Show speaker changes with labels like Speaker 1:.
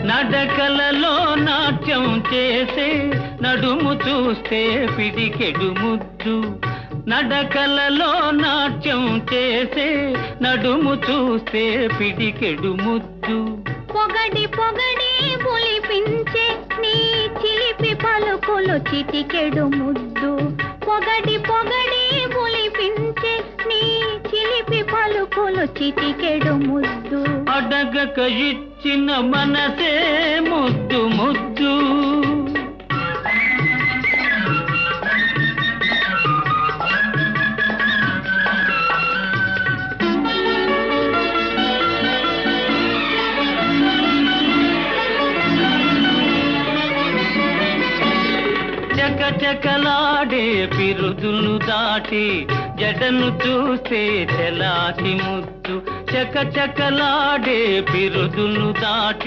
Speaker 1: నడకలలో నాట్యం చేసే నడుము చూస్తే పిడికెడు ముద్దు. నడకలలో నాట్యం చేసే నడుము చూస్తే పిడికెడు ముద్దు.
Speaker 2: పొగడి పొగడి పులిపించే నీ చిలిపి పలుకులు చిటికెడు ముద్దు. పొగడి పొగడి పులిపించే నీ చిలిపి పలుకులు చిటికెడు ముద్దు.
Speaker 1: అడగక ఇచ్చిన మనసే ముద్దు ముద్దు. చకచకలాడే పిరుదులు దాటి జడను చూస్తే తెలాటి ముద్దు. చకచకలాడే పిరుదులు దాటి